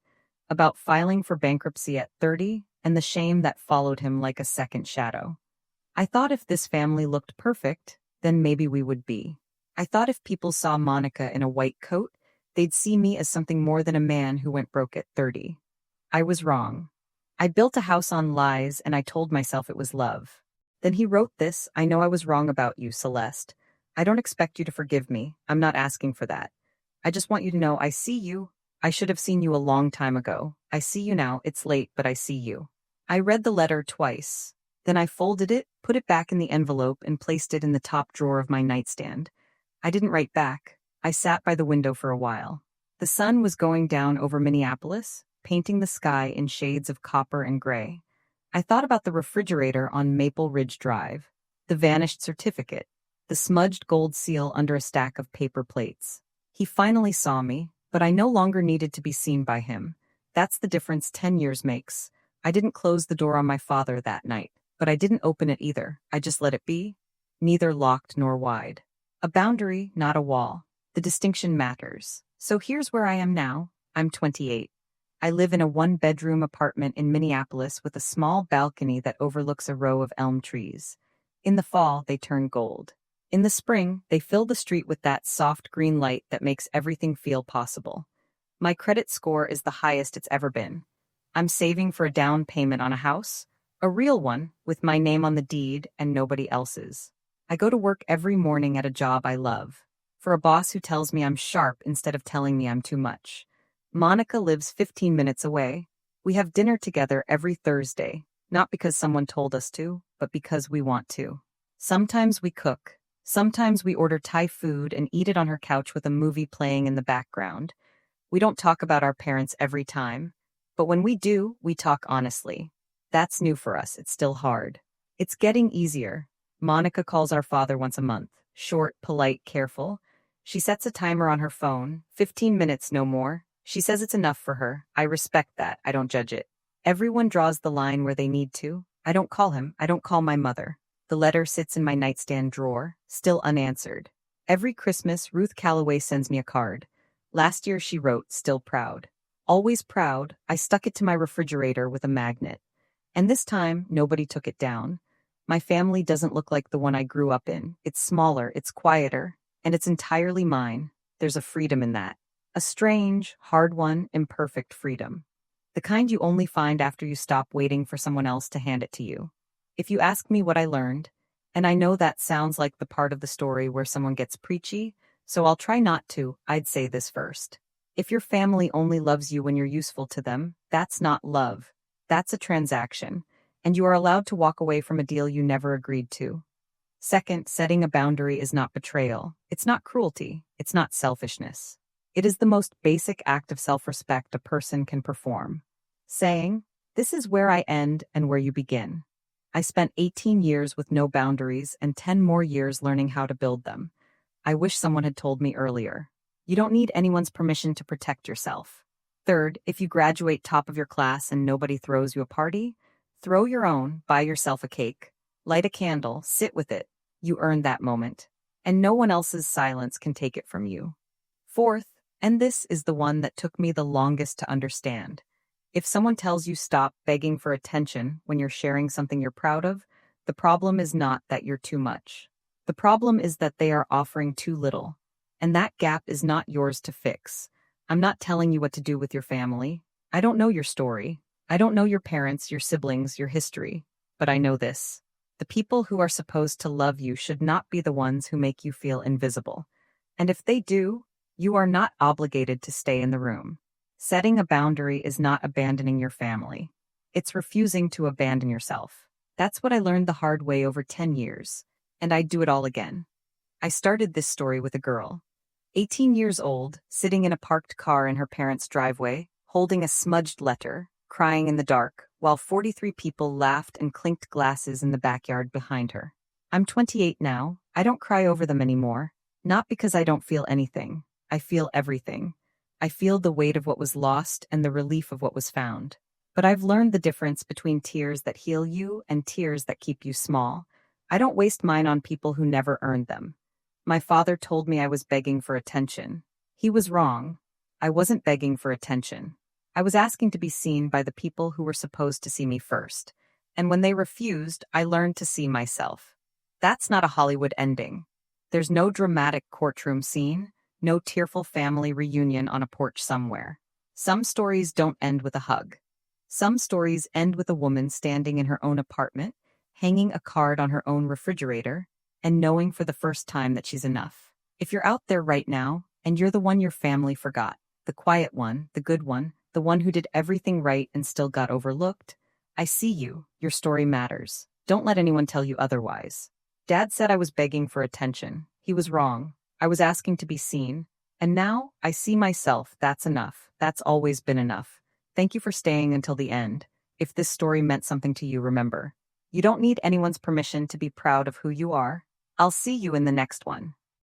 About filing for bankruptcy at 30, and the shame that followed him like a second shadow. I thought if this family looked perfect, then maybe we would be. I thought if people saw Monica in a white coat, they'd see me as something more than a man who went broke at 30. I was wrong. I built a house on lies, and I told myself it was love. Then he wrote this. "I know I was wrong about you, Celeste. I don't expect you to forgive me. I'm not asking for that. I just want you to know I see you. I should have seen you a long time ago. I see you now. It's late, but I see you." I read the letter twice. Then I folded it, put it back in the envelope, and placed it in the top drawer of my nightstand. I didn't write back. I sat by the window for a while. The sun was going down over Minneapolis, painting the sky in shades of copper and gray. I thought about the refrigerator on Maple Ridge Drive, the vanished certificate, the smudged gold seal under a stack of paper plates. He finally saw me, but I no longer needed to be seen by him. That's the difference 10 years makes. I didn't close the door on my father that night, but I didn't open it either. I just let it be, neither locked nor wide. A boundary, not a wall. The distinction matters. So here's where I am now. I'm 28. I live in a 1-bedroom apartment in Minneapolis with a small balcony that overlooks a row of elm trees. In the fall, they turn gold. In the spring, they fill the street with that soft green light that makes everything feel possible. My credit score is the highest it's ever been. I'm saving for a down payment on a house, a real one, with my name on the deed and nobody else's. I go to work every morning at a job I love, for a boss who tells me I'm sharp instead of telling me I'm too much. Monica lives 15 minutes away. We have dinner together every Thursday, not because someone told us to, but because we want to. Sometimes we cook. Sometimes we order Thai food and eat it on her couch with a movie playing in the background. We don't talk about our parents every time, but when we do, we talk honestly. That's new for us. It's still hard. It's getting easier. Monica calls our father once a month. Short, polite, careful. She sets a timer on her phone, 15 minutes, no more. She says it's enough for her. I respect that. I don't judge it. Everyone draws the line where they need to. I don't call him. I don't call my mother. The letter sits in my nightstand drawer, still unanswered. Every Christmas, Ruth Calloway sends me a card. Last year she wrote, "Still proud." Always proud. I stuck it to my refrigerator with a magnet. And this time, nobody took it down. My family doesn't look like the one I grew up in. It's smaller, it's quieter, and it's entirely mine. There's a freedom in that. A strange, hard one, imperfect freedom. The kind you only find after you stop waiting for someone else to hand it to you. If you ask me what I learned, and I know that sounds like the part of the story where someone gets preachy, so I'll try not to, I'd say this first. If your family only loves you when you're useful to them, that's not love. That's a transaction, and you are allowed to walk away from a deal you never agreed to. Second, setting a boundary is not betrayal. It's not cruelty. It's not selfishness. It is the most basic act of self-respect a person can perform. Saying, "This is where I end and where you begin." I spent 18 years with no boundaries and 10 more years learning how to build them. I wish someone had told me earlier. You don't need anyone's permission to protect yourself. Third, if you graduate top of your class and nobody throws you a party, throw your own, buy yourself a cake, light a candle, sit with it. You earned that moment, and no one else's silence can take it from you. Fourth, and this is the one that took me the longest to understand. If someone tells you stop begging for attention when you're sharing something you're proud of, the problem is not that you're too much. The problem is that they are offering too little, and that gap is not yours to fix. I'm not telling you what to do with your family. I don't know your story. I don't know your parents, your siblings, your history. But I know this. The people who are supposed to love you should not be the ones who make you feel invisible. And if they do, you are not obligated to stay in the room. Setting a boundary is not abandoning your family. It's refusing to abandon yourself. That's what I learned the hard way over 10 years. And I'd do it all again. I started this story with a girl, 18 years old, sitting in a parked car in her parents' driveway, holding a smudged letter, crying in the dark, while 43 people laughed and clinked glasses in the backyard behind her. I'm 28 now. I don't cry over them anymore. Not because I don't feel anything. I feel everything. I feel the weight of what was lost and the relief of what was found. But I've learned the difference between tears that heal you and tears that keep you small. I don't waste mine on people who never earned them. My father told me I was begging for attention. He was wrong. I wasn't begging for attention. I was asking to be seen by the people who were supposed to see me first. And when they refused, I learned to see myself. That's not a Hollywood ending. There's no dramatic courtroom scene, no tearful family reunion on a porch somewhere. Some stories don't end with a hug. Some stories end with a woman standing in her own apartment, hanging a card on her own refrigerator, and knowing for the first time that she's enough. If you're out there right now, and you're the one your family forgot, the quiet one, the good one, the one who did everything right and still got overlooked, I see you. Your story matters. Don't let anyone tell you otherwise. Dad said I was begging for attention. He was wrong. I was asking to be seen. And now, I see myself. That's enough. That's always been enough. Thank you for staying until the end. If this story meant something to you, remember, you don't need anyone's permission to be proud of who you are. I'll see you in the next one.